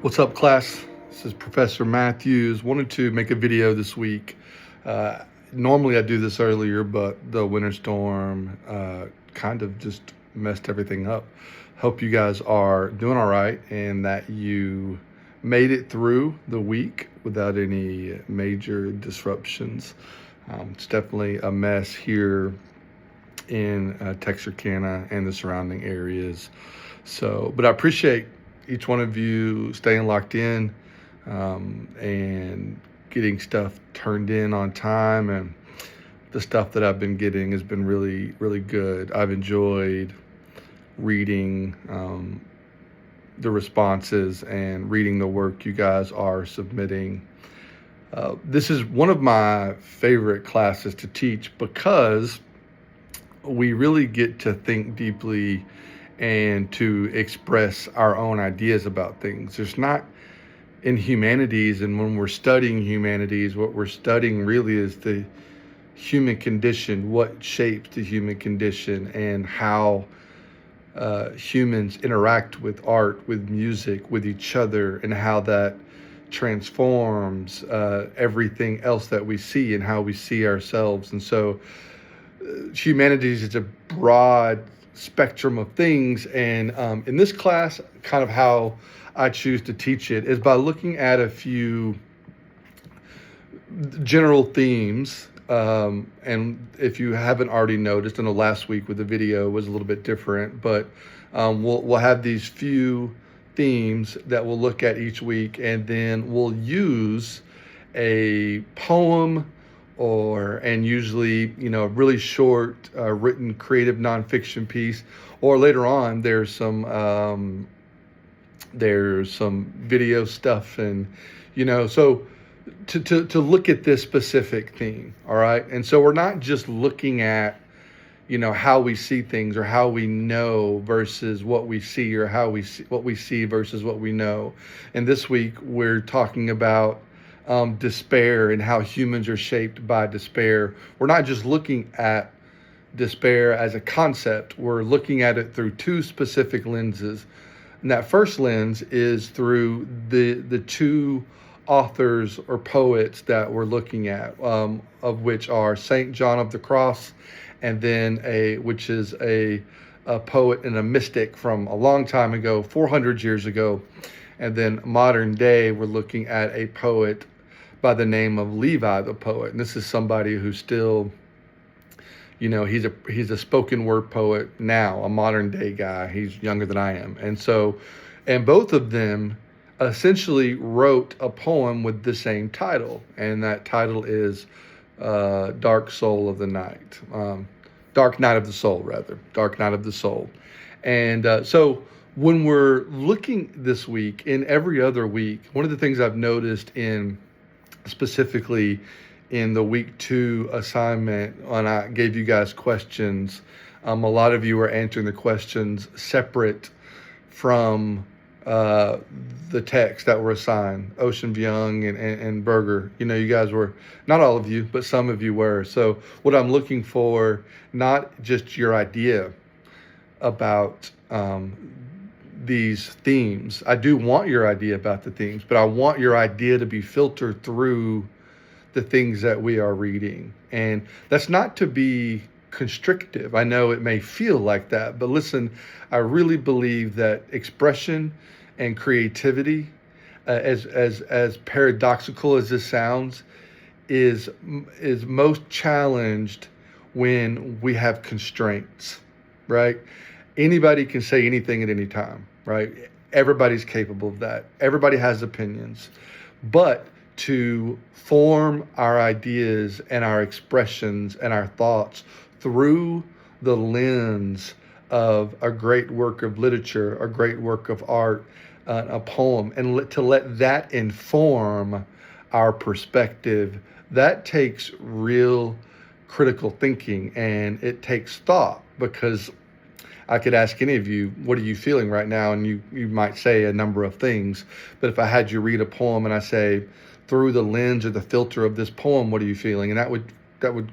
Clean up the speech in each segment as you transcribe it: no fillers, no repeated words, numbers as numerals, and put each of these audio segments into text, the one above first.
What's up, class? This is Professor Matthews. Wanted to make a video this week. Normally I do this earlier, but the winter storm kind of just messed everything up. Hope you guys are doing all right and that you made it through the week without any major disruptions. It's definitely a mess here in Texarkana and the surrounding areas. But I appreciate each one of you staying locked in and getting stuff turned in on time. And the stuff that I've been getting has been really, really good. I've enjoyed reading the responses and reading the work you guys are submitting. This is one of my favorite classes to teach because we really get to think deeply and to express our own ideas about things. There's not in humanities, and when we're studying humanities, what we're studying really is the human condition, what shapes the human condition, and how humans interact with art, with music, with each other, and how that transforms everything else that we see and how we see ourselves. And so humanities is a broad spectrum of things, and in this class, kind of how I choose to teach it is by looking at a few general themes. And if you haven't already noticed, I know last week with the video was a little bit different, but we'll have these few themes that we'll look at each week, and then we'll use a poem and usually, a really short written creative nonfiction piece, or later on there's some video stuff, and so to look at this specific theme. All right. And so we're not just looking at how we see things or how we know versus what we see, or how we see what we see versus what we know. And this week we're talking about despair and how humans are shaped by despair. We're not just looking at despair as a concept. We're looking at it through two specific lenses. And that first lens is through the two authors or poets that we're looking at, of which are Saint John of the Cross, and then which is a poet and a mystic from a long time ago, 400 years ago. And then modern day, we're looking at a poet by the name of Levi the poet. And this is somebody who's still, he's a spoken word poet now, a modern day guy. He's younger than I am. And both of them essentially wrote a poem with the same title. And that title is Dark Soul of the Night. Dark Night of the Soul, rather. Dark Night of the Soul. And so when we're looking this week, in every other week, one of the things I've noticed specifically in the week 2 assignment, when I gave you guys questions, a lot of you were answering the questions separate from the text that were assigned. Ocean Young and Berger, you guys were, not all of you, but some of you were. So what I'm looking for, not just your idea about these themes. I do want your idea about the themes, but I want your idea to be filtered through the things that we are reading. And that's not to be constrictive. I know it may feel like that, but listen, I really believe that expression and creativity, as paradoxical as this sounds, is most challenged when we have constraints, right? Anybody can say anything at any time, right? Everybody's capable of that. Everybody has opinions. But to form our ideas and our expressions and our thoughts through the lens of a great work of literature, a great work of art, a poem, and to let that inform our perspective, that takes real critical thinking, and it takes thought. Because I could ask any of you, what are you feeling right now? And you might say a number of things. But if I had you read a poem and I say, through the lens or the filter of this poem, what are you feeling? And that would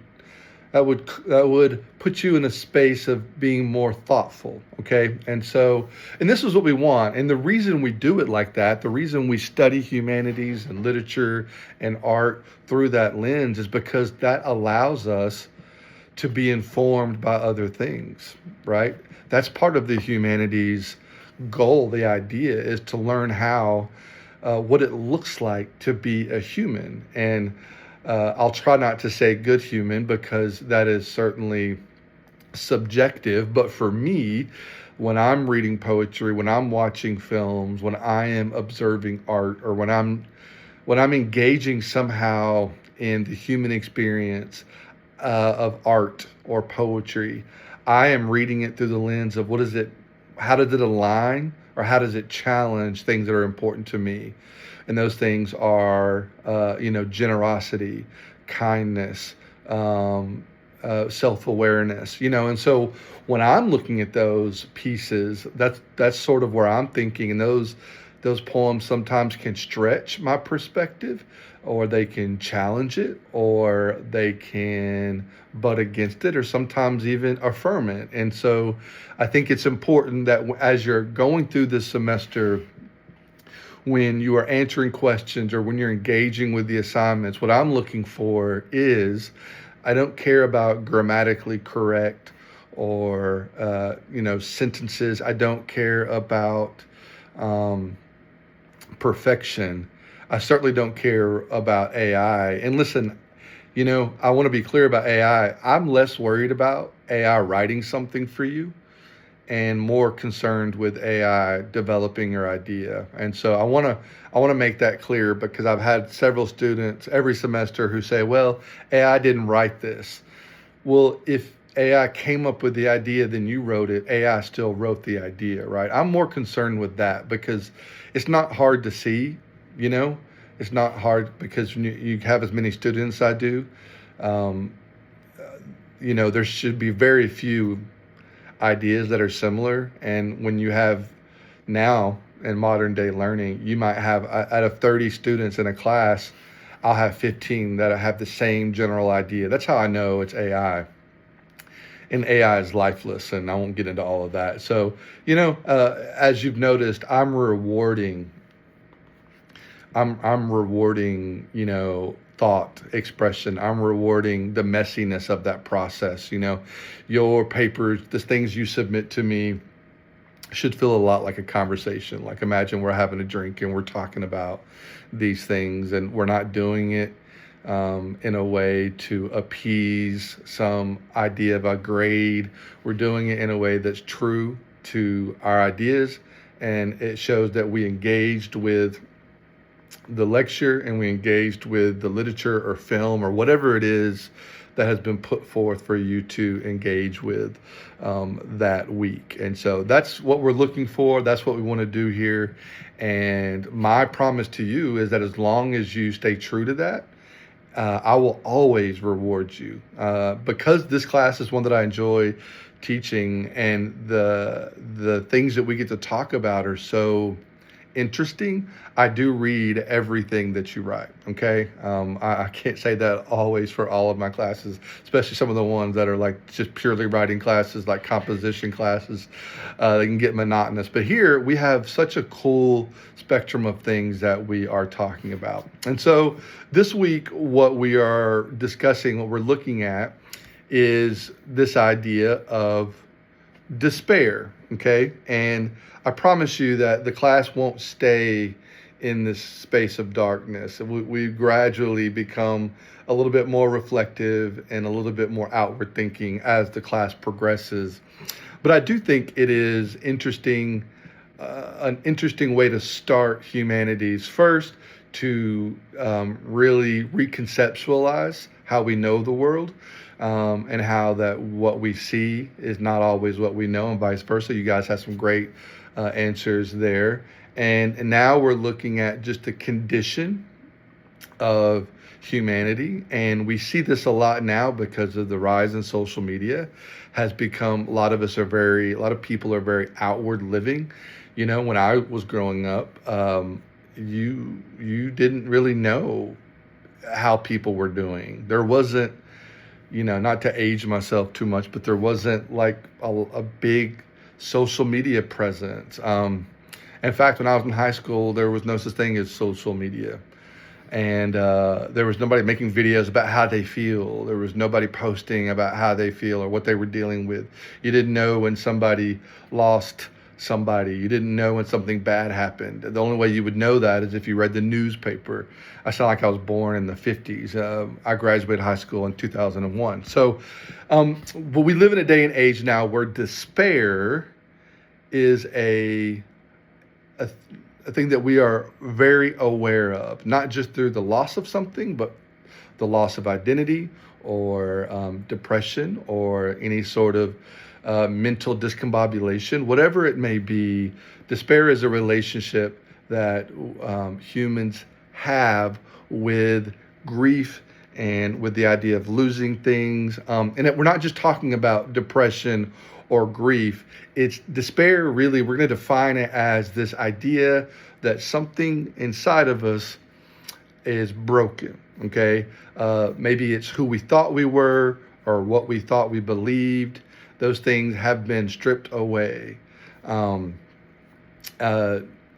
that would put you in a space of being more thoughtful. Okay. And this is what we want. And the reason we do it like that, the reason we study humanities and literature and art through that lens, is because that allows us to be informed by other things, right? That's part of the humanities goal. The idea is to learn how, what it looks like to be a human. And I'll try not to say good human, because that is certainly subjective. But for me, when I'm reading poetry, when I'm watching films, when I am observing art, or when I'm engaging somehow in the human experience of art or poetry, I am reading it through the lens of how does it align, or how does it challenge things that are important to me? And those things are, generosity, kindness, self-awareness, and so when I'm looking at those pieces, that's sort of where I'm thinking. And those poems sometimes can stretch my perspective, or they can challenge it, or they can butt against it, or sometimes even affirm it. And so I think it's important that as you're going through this semester, when you are answering questions or when you're engaging with the assignments, what I'm looking for is, I don't care about grammatically correct or sentences. I don't care about perfection. I certainly don't care about AI. And listen, I want to be clear about AI. I'm less worried about AI writing something for you, and more concerned with AI developing your idea. And so I want to make that clear, because I've had several students every semester who say, "Well, AI didn't write this." Well, if AI came up with the idea, then you wrote it. AI still wrote the idea, right? I'm more concerned with that, because it's not hard to see, you know. It's not hard, because when you have as many students I do, um, there should be very few ideas that are similar. And when you have now in modern day learning, you might have, out of 30 students in a class, I'll have 15 that have the same general idea. That's how I know it's AI. And AI is lifeless, and I won't get into all of that. So, as you've noticed, I'm rewarding, thought expression. I'm rewarding the messiness of that process. Your papers, the things you submit to me, should feel a lot like a conversation. Like, imagine we're having a drink and we're talking about these things, and we're not doing it in a way to appease some idea of a grade. We're doing it in a way that's true to our ideas, and it shows that we engaged with the lecture, and we engaged with the literature or film or whatever it is that has been put forth for you to engage with that week. And so that's what we're looking for. That's what we want to do here. And my promise to you is that as long as you stay true to that, I will always reward you, because this class is one that I enjoy teaching, and the things that we get to talk about are so interesting. I do read everything that you write. Okay. I can't say that always for all of my classes, especially some of the ones that are like just purely writing classes, like composition classes. They can get monotonous, but here we have such a cool spectrum of things that we are talking about. And so this week, what we are discussing, what we're looking at, is this idea of despair. Okay. And I promise you that the class won't stay in this space of darkness. We gradually become a little bit more reflective and a little bit more outward thinking as the class progresses. But I do think it is interesting, an interesting way to start humanities. First, to really reconceptualize how we know the world, and how that what we see is not always what we know, and vice versa. You guys have some great answers there. And now we're looking at just the condition of humanity. And we see this a lot now because of the rise in social media has become, a lot of people are very outward living. When I was growing up, you didn't really know how people were doing. There wasn't not to age myself too much, but there wasn't like a big social media presence. In fact, when I was in high school, there was no such thing as social media. And there was nobody making videos about how they feel. There was nobody posting about how they feel or what they were dealing with. You didn't know when somebody lost somebody. You didn't know when something bad happened. The only way you would know that is if you read the newspaper. I sound like I was born in the 50s. I graduated high school in 2001. But we live in a day and age now where despair is a, a thing that we are very aware of, not just through the loss of something, but the loss of identity or depression or any sort of mental discombobulation, whatever it may be. Despair is a relationship that humans have with grief and with the idea of losing things. We're not just talking about depression or grief. It's despair, really, we're going to define it as this idea that something inside of us is broken, okay? Maybe it's who we thought we were or what we thought we believed. Those things have been stripped away.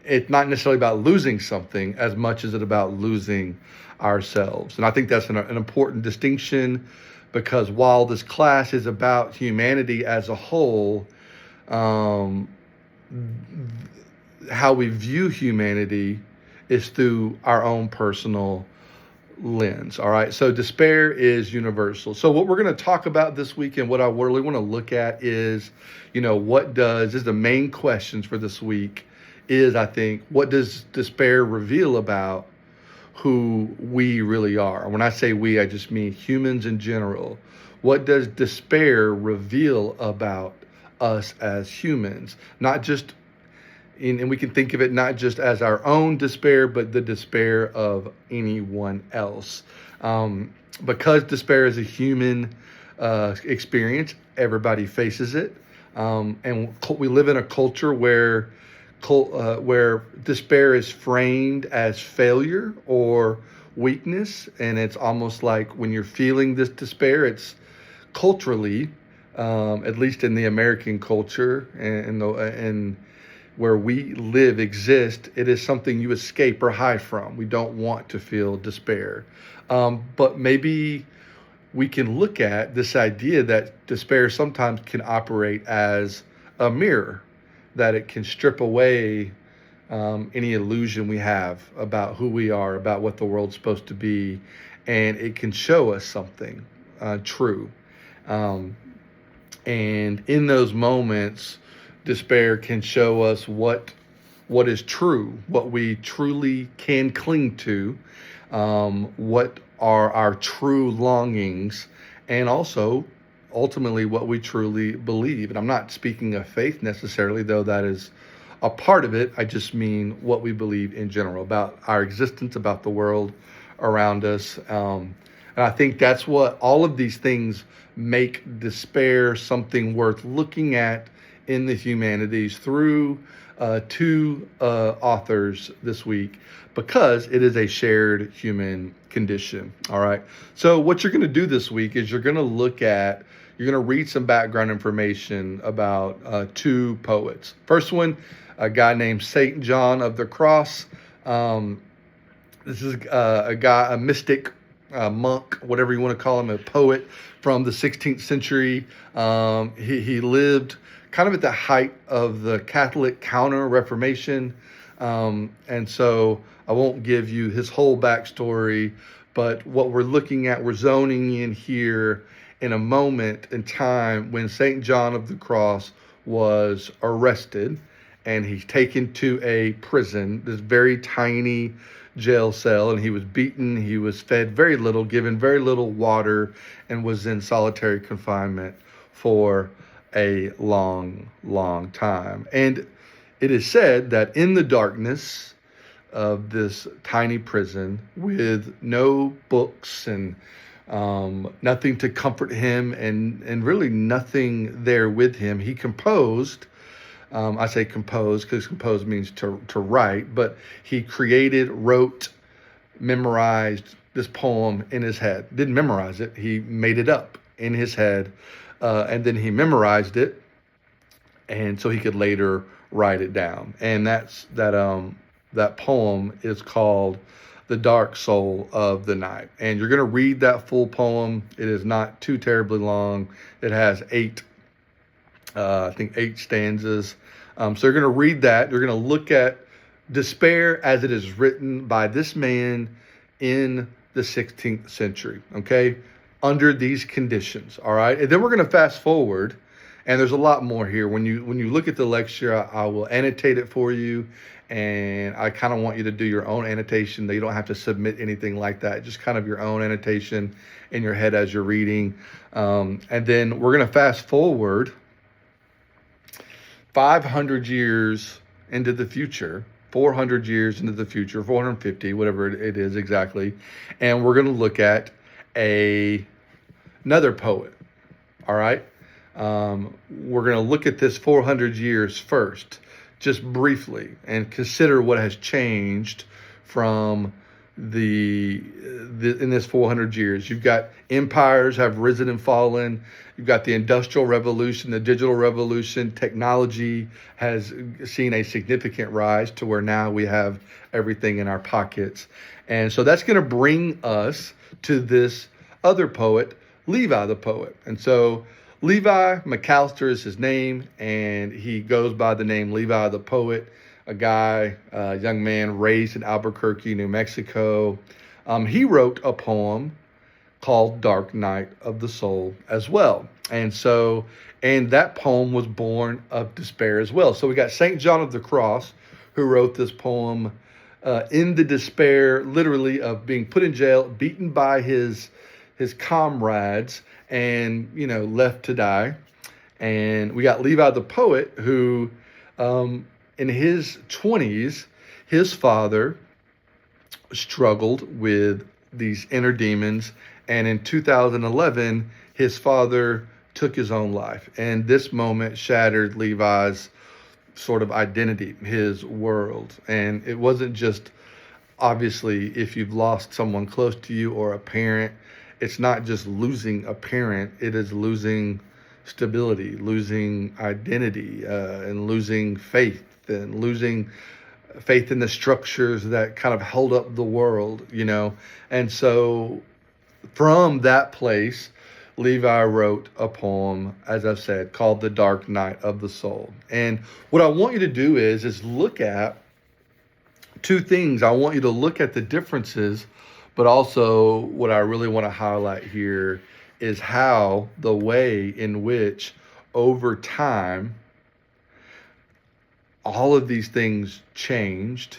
It's not necessarily about losing something as much as it's about losing ourselves. And I think that's an important distinction, because while this class is about humanity as a whole, how we view humanity is through our own personal lens. All right. So despair is universal. So what we're going to talk about this week and what I really want to look at is, is the main questions for this week is, I think, what does despair reveal about who we really are? When I say we, I just mean humans in general. What does despair reveal about us as humans? Not just, and we can think of it not just as our own despair, but the despair of anyone else. Because despair is a human experience, everybody faces it. And we live in a culture where despair is framed as failure or weakness, and it's almost like when you're feeling this despair, it's culturally, at least in the American culture and where we live, exist, it is something you escape or hide from. We don't want to feel despair, but maybe we can look at this idea that despair sometimes can operate as a mirror, that it can strip away any illusion we have about who we are, about what the world's supposed to be, and it can show us something true. And in those moments, despair can show us what is true, what we truly can cling to, what are our true longings, and also ultimately what we truly believe. And I'm not speaking of faith necessarily, though that is a part of it. I just mean what we believe in general about our existence, about the world around us. And I think that's what all of these things make despair something worth looking at in the humanities through two authors this week, because it is a shared human condition. All right. So what you're going to do this week is you're going to read some background information about two poets. First one, a guy named St. John of the Cross. This is a mystic, monk, whatever you want to call him, a poet from the 16th century. He lived kind of at the height of the Catholic Counter-Reformation. And so I won't give you his whole backstory, but what we're looking at, we're zoning in here in a moment in time when St. John of the Cross was arrested, and he's taken to a prison, this very tiny jail cell, and he was beaten, he was fed very little, given very little water, and was in solitary confinement for a long, long time. And it is said that in the darkness of this tiny prison, with no books and nothing to comfort him, and really nothing there with him, he composed. I say compose because compose means to write, but he created, wrote, memorized this poem in his head. Didn't memorize it. He made it up in his head, and then he memorized it, and so he could later write it down. And that poem is called "The Dark Soul of the Night." And you're going to read that full poem. It is not too terribly long. It has I think eight stanzas. So you're going to read that. You're going to look at despair as it is written by this man in the 16th century, okay, under these conditions, all right? And then we're going to fast forward, and there's a lot more here. When you look at the lecture, I will annotate it for you, and I kind of want you to do your own annotation. You don't have to submit anything like that, just kind of your own annotation in your head as you're reading. And then we're going to fast forward 500 years into the future, 400 years into the future, 450, whatever it is exactly. And we're going to look at another poet, all right? We're going to look at this 400 years first, just briefly, and consider what has changed from in this 400 years. You've got empires have risen and fallen. You've got the Industrial Revolution, the digital revolution. Technology has seen a significant rise to where now we have everything in our pockets. And so that's going to bring us to this other poet, Levi the poet. And so Levi McAllister is his name, and he goes by the name Levi the poet, a guy, a young man raised in Albuquerque, New Mexico. He wrote a poem called Dark Night of the Soul as well. And that poem was born of despair as well. So we got St. John of the Cross, who wrote this poem in the despair, literally, of being put in jail, beaten by his comrades, and, left to die. And we got Levi the poet, who, in his 20s, his father struggled with these inner demons. And in 2011, his father took his own life. And this moment shattered Levi's sort of identity, his world. And it wasn't just, obviously, if you've lost someone close to you or a parent, it's not just losing a parent, it is losing stability, losing identity, and losing faith, and losing faith in the structures that kind of held up the world, And so from that place, Levi wrote a poem, as I've said, called The Dark Night of the Soul. And what I want you to do is look at two things. I want you to look at the differences, but also what I really want to highlight here is how the way in which over time all of these things changed.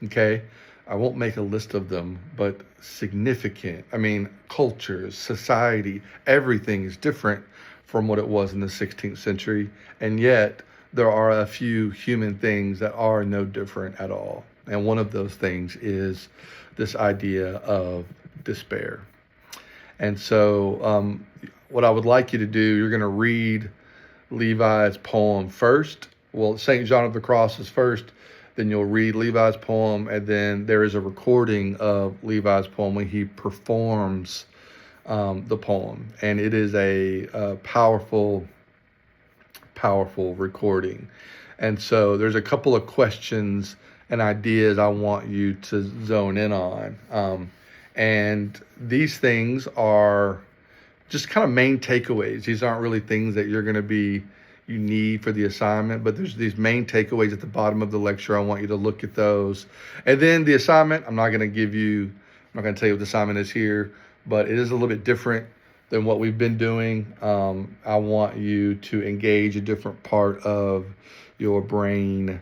Okay, I won't make a list of them, but significant. I mean, cultures, society, everything is different from what it was in the 16th century. And yet there are a few human things that are no different at all. And one of those things is this idea of despair. And so what I would like you to do, you're going to read Levi's poem first. Well, St. John of the Cross is first, then you'll read Levi's poem, and then there is a recording of Levi's poem when he performs the poem. And it is a powerful, powerful recording. And so there's a couple of questions and ideas I want you to zone in on. And these things are just kind of main takeaways. These aren't really things that you need for the assignment, but there's these main takeaways at the bottom of the lecture. I want you to look at those. And then the assignment, I'm not going to tell you what the assignment is here, but it is a little bit different than what we've been doing. I want you to engage a different part of your brain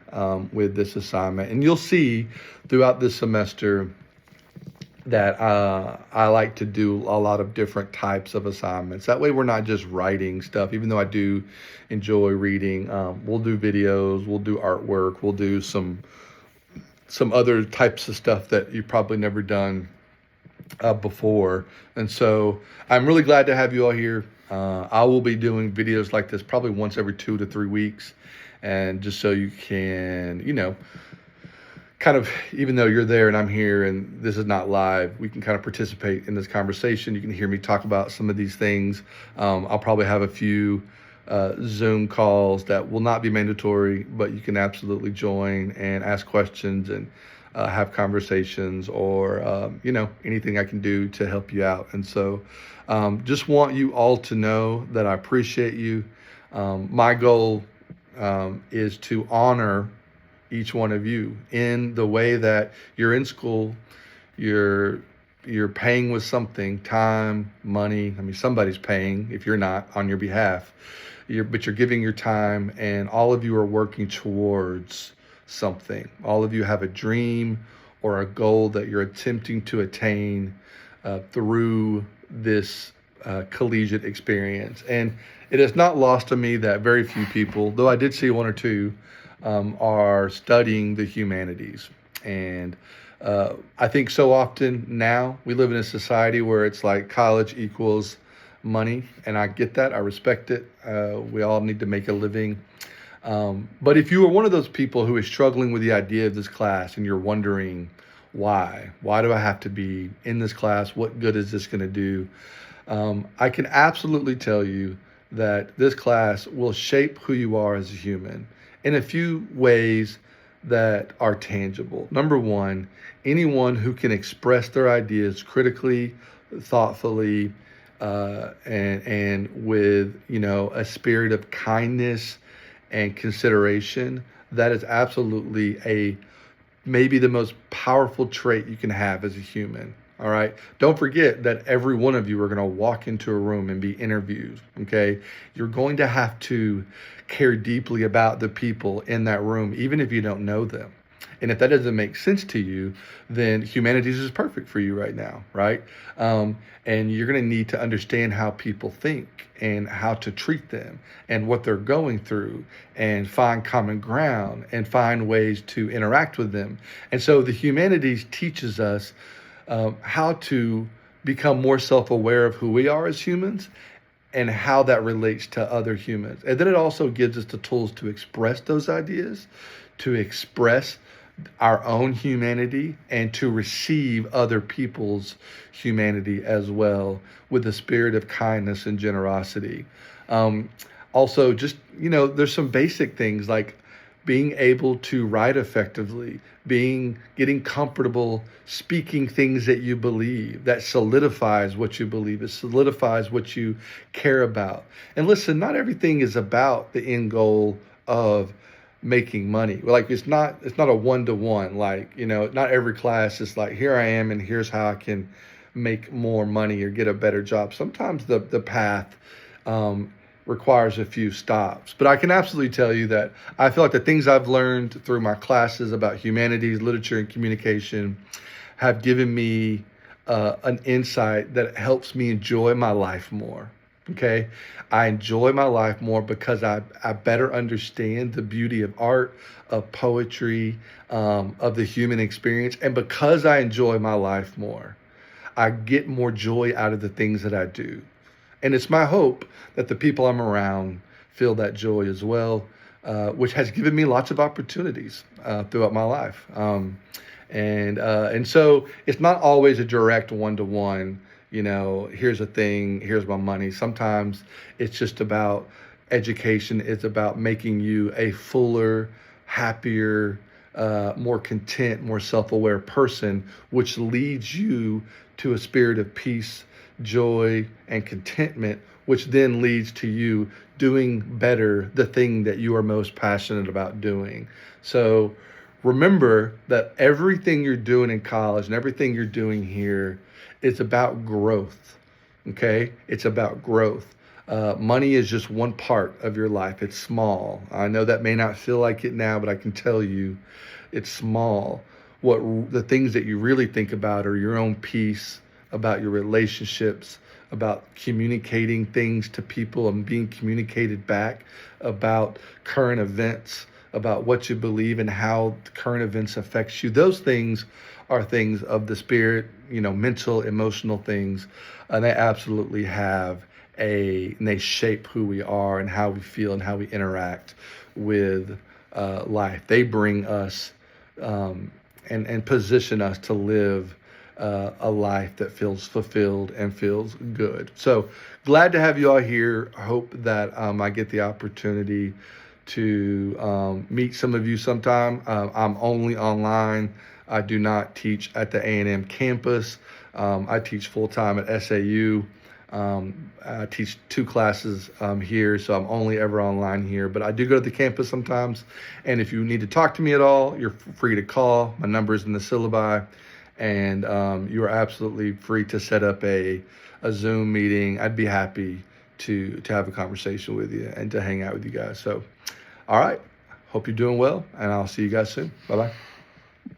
with this assignment. And you'll see throughout this semester that I like to do a lot of different types of assignments. That way we're not just writing stuff, even though I do enjoy reading. We'll do videos, we'll do artwork, we'll do some other types of stuff that you've probably never done before. And so I'm really glad to have you all here. I will be doing videos like this probably once every 2 to 3 weeks. And just so you can, kind of, even though you're there and I'm here and this is not live, we can kind of participate in this conversation. You can hear me talk about some of these things. I'll probably have a few Zoom calls that will not be mandatory, but you can absolutely join and ask questions and have conversations, or anything I can do to help you out. And so just want you all to know that I appreciate you. My goal is to honor each one of you in the way that you're in school, you're paying with something, time, money. I mean, somebody's paying if you're not on your behalf. But you're giving your time, and all of you are working towards something. All of you have a dream or a goal that you're attempting to attain through this collegiate experience. And it is not lost to me that very few people, though I did see one or two, are studying the humanities. And I think so often now we live in a society where it's like college equals money, and I get that. I respect it. We all need to make a living. But if you are one of those people who is struggling with the idea of this class and you're wondering why do I have to be in this class? What good is this going to do? I can absolutely tell you that this class will shape who you are as a human in a few ways that are tangible. Number one, anyone who can express their ideas critically, thoughtfully, and with a spirit of kindness and consideration, that is absolutely maybe the most powerful trait you can have as a human. All right. Don't forget that every one of you are going to walk into a room and be interviewed. Okay. You're going to have to care deeply about the people in that room, even if you don't know them. And if that doesn't make sense to you, then humanities is perfect for you right now, right? And you're going to need to understand how people think and how to treat them and what they're going through, and find common ground and find ways to interact with them. And so the humanities teaches us how to become more self-aware of who we are as humans and how that relates to other humans. And then it also gives us the tools to express those ideas, to express our own humanity, and to receive other people's humanity as well, with a spirit of kindness and generosity. Also, just, there's some basic things like being able to write effectively, getting comfortable speaking things that you believe, that solidifies what you believe, it solidifies what you care about. And listen, not everything is about the end goal of making money. Like it's not a one-to-one. Like, not every class is like, here I am and here's how I can make more money or get a better job. Sometimes the path requires a few stops. But I can absolutely tell you that I feel like the things I've learned through my classes about humanities, literature, and communication have given me an insight that helps me enjoy my life more. Okay, I enjoy my life more because I better understand the beauty of art, of poetry, of the human experience. And because I enjoy my life more, I get more joy out of the things that I do. And it's my hope that the people I'm around feel that joy as well, which has given me lots of opportunities throughout my life. And so it's not always a direct one-to-one, here's a thing, here's my money. Sometimes it's just about education. It's about making you a fuller, happier, more content, more self-aware person, which leads you to a spirit of peace, joy, and contentment, which then leads to you doing better the thing that you are most passionate about doing. So remember that everything you're doing in college and everything you're doing here is about growth. Okay? It's about growth. Money is just one part of your life. It's small. I know that may not feel like it now, but I can tell you it's small. The things that you really think about are your own peace, about your relationships, about communicating things to people and being communicated back, about current events, about what you believe and how the current events affects you. Those things are things of the spirit, mental, emotional things. And they absolutely and they shape who we are and how we feel and how we interact with life. They bring us and position us to live a life that feels fulfilled and feels good. So glad to have you all here. I hope that I get the opportunity to meet some of you sometime. I'm only online. I do not teach at the A&M campus. I teach full-time at SAU. I teach 2 classes here, so I'm only ever online here. But I do go to the campus sometimes. And if you need to talk to me at all, you're free to call. My number is in the syllabi. And you are absolutely free to set up a Zoom meeting. I'd be happy to have a conversation with you and to hang out with you guys. So, all right. Hope you're doing well, and I'll see you guys soon. Bye-bye.